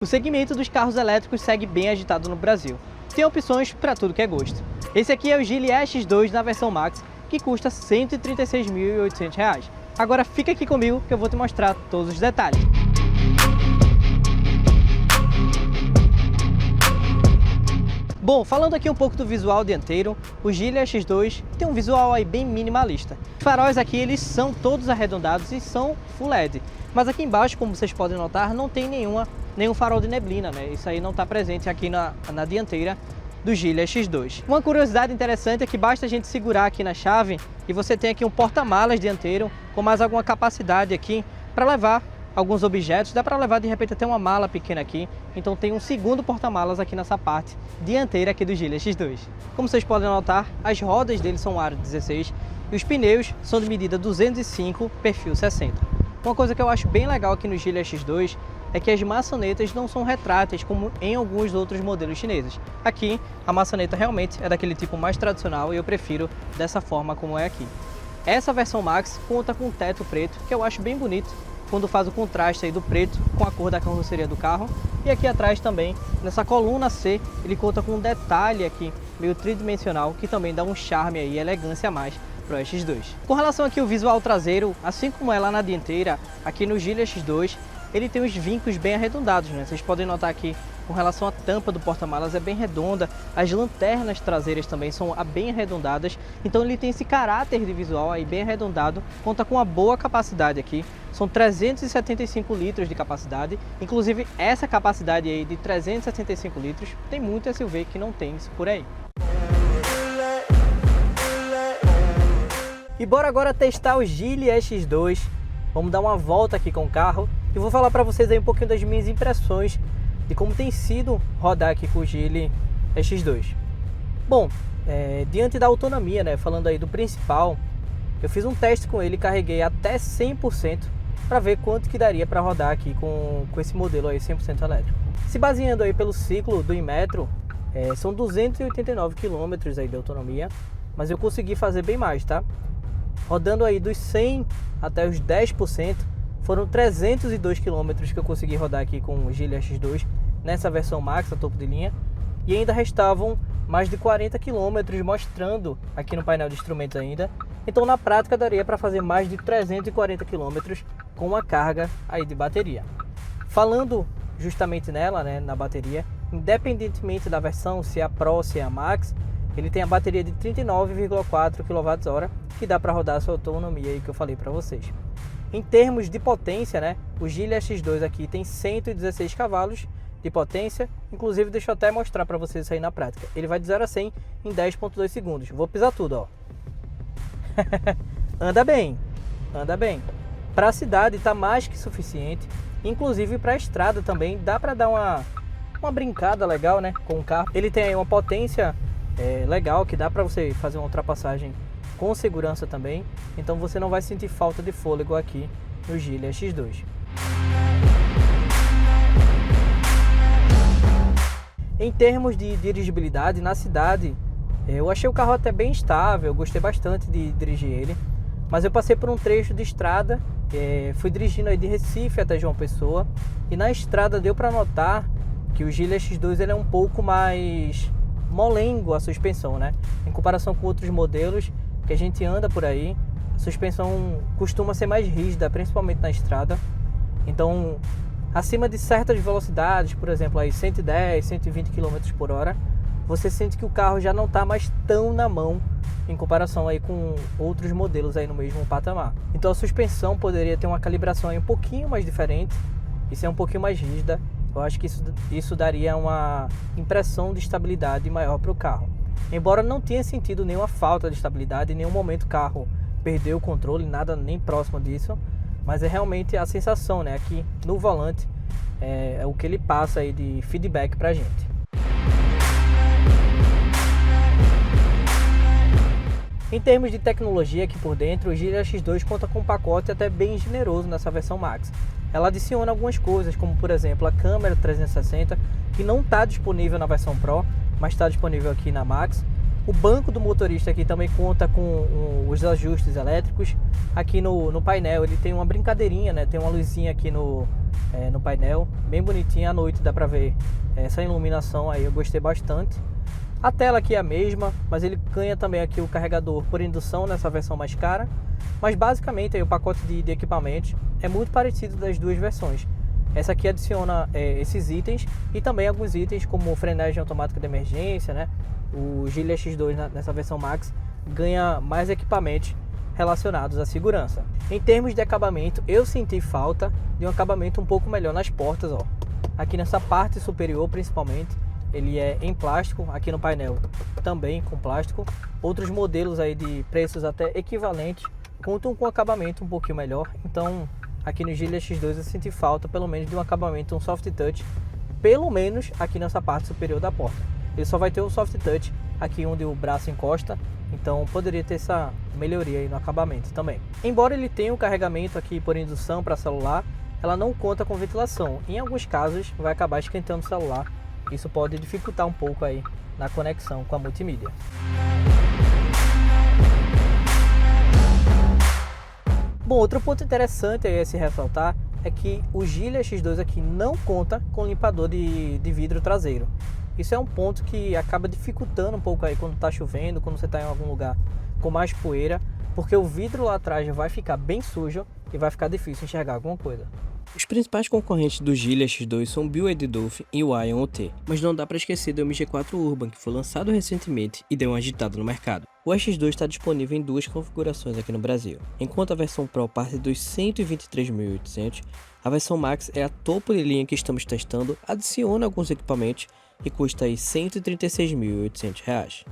O segmento dos carros elétricos segue bem agitado no Brasil. Tem opções para tudo que é gosto. Esse aqui é o Geely EX2 na versão Max, que custa R$ 136.800. Agora fica aqui comigo que eu vou te mostrar todos os detalhes. Bom, falando aqui um pouco do visual dianteiro, o Geely EX2 tem um visual aí bem minimalista. Os faróis aqui eles são todos arredondados e são Full LED, mas aqui embaixo, como vocês podem notar, não tem nenhum farol de neblina, né? Isso aí não está presente aqui na dianteira do Geely EX2. Uma curiosidade interessante é que basta a gente segurar aqui na chave e você tem aqui um porta-malas dianteiro com mais alguma capacidade aqui para levar alguns objetos. Dá para levar de repente até uma mala pequena aqui, então tem um segundo porta-malas aqui nessa parte dianteira aqui do Geely EX2. Como vocês podem notar, as rodas dele são aro 16 e os pneus são de medida 205 perfil 60. Uma coisa que eu acho bem legal aqui no Geely EX2 é que as maçanetas não são retráteis como em alguns outros modelos chineses. Aqui a maçaneta realmente é daquele tipo mais tradicional e eu prefiro dessa forma como é aqui. Essa versão Max conta com um teto preto que eu acho bem bonito quando faz o contraste aí do preto com a cor da carroceria do carro. E aqui atrás também, nessa coluna C, ele conta com um detalhe aqui meio tridimensional que também dá um charme aí, elegância a mais para o EX2. Com relação aqui ao visual traseiro, assim como é lá na dianteira, aqui no Geely EX2, ele tem os vincos bem arredondados, né? Vocês podem notar aqui, com relação à tampa do porta-malas é bem redonda, as lanternas traseiras também são bem arredondadas, então ele tem esse caráter de visual aí bem arredondado, conta com uma boa capacidade aqui, são 375 litros de capacidade, inclusive essa capacidade aí de 375 litros, tem muito SUV que não tem isso por aí. E bora agora testar o Geely EX2, vamos dar uma volta aqui com o carro e vou falar para vocês aí um pouquinho das minhas impressões de como tem sido rodar aqui com o Geely EX2. Bom, diante da autonomia, né, falando aí do principal, eu fiz um teste com ele, carreguei até 100% para ver quanto que daria para rodar aqui com esse modelo aí 100% elétrico. Se baseando aí pelo ciclo do Inmetro, são 289 km aí de autonomia, mas eu consegui fazer bem mais, tá? Rodando aí dos 100 até os 10%, foram 302 km que eu consegui rodar aqui com o Geely EX2 nessa versão Max, a topo de linha, e ainda restavam mais de 40 km mostrando aqui no painel de instrumentos ainda. Então na prática daria para fazer mais de 340 km com uma carga aí de bateria. Falando justamente nela, né, na bateria, independentemente da versão, se é a Pro ou se é a Max, ele tem a bateria de 39,4 kWh, que dá para rodar essa autonomia aí que eu falei para vocês. Em termos de potência, né, o Geely EX2 aqui tem 116 cavalos de potência, inclusive deixa eu até mostrar para vocês isso aí na prática. Ele vai de 0 a 100 em 10,2 segundos. Vou pisar tudo, ó. Anda bem, anda bem. Para a cidade está mais que suficiente, inclusive para a estrada também dá para dar uma brincada legal, né, com o carro. Ele tem aí uma potência legal que dá para você fazer uma ultrapassagem com segurança também, então você não vai sentir falta de fôlego aqui no Geely EX2. Em termos de dirigibilidade na cidade, eu achei o carro até bem estável, gostei bastante de dirigir ele, mas eu passei por um trecho de estrada, fui dirigindo aí de Recife até João Pessoa, e na estrada deu para notar que o Geely EX2 ele é um pouco mais molengo a suspensão, né? Em comparação com outros modelos que a gente anda por aí, a suspensão costuma ser mais rígida, principalmente na estrada. Então, acima de certas velocidades, por exemplo, aí 110, 120 km por hora, você sente que o carro já não está mais tão na mão em comparação aí com outros modelos aí no mesmo patamar. Então a suspensão poderia ter uma calibração aí um pouquinho mais diferente e ser um pouquinho mais rígida. Eu acho que isso daria uma impressão de estabilidade maior para o carro. Embora não tenha sentido nenhuma falta de estabilidade, em nenhum momento o carro perdeu o controle, nada nem próximo disso, mas é realmente a sensação, né, aqui no volante, é o que ele passa aí de feedback para a gente. Em termos de tecnologia aqui por dentro, o Geely EX2 conta com um pacote até bem generoso nessa versão Max. Ela adiciona algumas coisas, como por exemplo a câmera 360, que não está disponível na versão Pro, mas está disponível aqui na Max. O banco do motorista aqui também conta com os ajustes elétricos. Aqui no painel ele tem uma brincadeirinha, né? Tem uma luzinha aqui no painel, bem bonitinha. À noite dá pra ver essa iluminação aí, eu gostei bastante. A tela aqui é a mesma, mas ele ganha também aqui o carregador por indução nessa versão mais cara. Mas basicamente aí, o pacote de equipamentos é muito parecido das duas versões. Essa aqui adiciona esses itens e também alguns itens como frenagem automática de emergência, né? O Gilia X2 nessa versão Max ganha mais equipamentos relacionados à segurança. Em termos de acabamento, eu senti falta de um acabamento um pouco melhor nas portas, ó. Aqui nessa parte superior principalmente, ele é em plástico, aqui no painel também com plástico. Outros modelos aí de preços até equivalentes contam com acabamento um pouquinho melhor. Então aqui no Gilia X2 eu senti falta pelo menos de um acabamento, um soft touch, pelo menos aqui nessa parte superior da porta. Ele só vai ter o soft touch aqui onde o braço encosta, então poderia ter essa melhoria aí no acabamento também. Embora ele tenha um carregamento aqui por indução para celular, ela não conta com ventilação. Em alguns casos vai acabar esquentando o celular. Isso pode dificultar um pouco aí na conexão com a multimídia. Bom, outro ponto interessante aí a se ressaltar é que o Gilia X2 aqui não conta com limpador de vidro traseiro. Isso é um ponto que acaba dificultando um pouco aí quando está chovendo, quando você está em algum lugar com mais poeira, porque o vidro lá atrás vai ficar bem sujo e vai ficar difícil enxergar alguma coisa. Os principais concorrentes do Gilia X2 são o BYD Dolphin e o Ion OT, mas não dá para esquecer do MG4 Urban, que foi lançado recentemente e deu uma agitada no mercado. O X2 está disponível em duas configurações aqui no Brasil. Enquanto a versão Pro parte dos 123.800, a versão Max é a topo de linha que estamos testando, adiciona alguns equipamentos e custa aí R$ 136.800.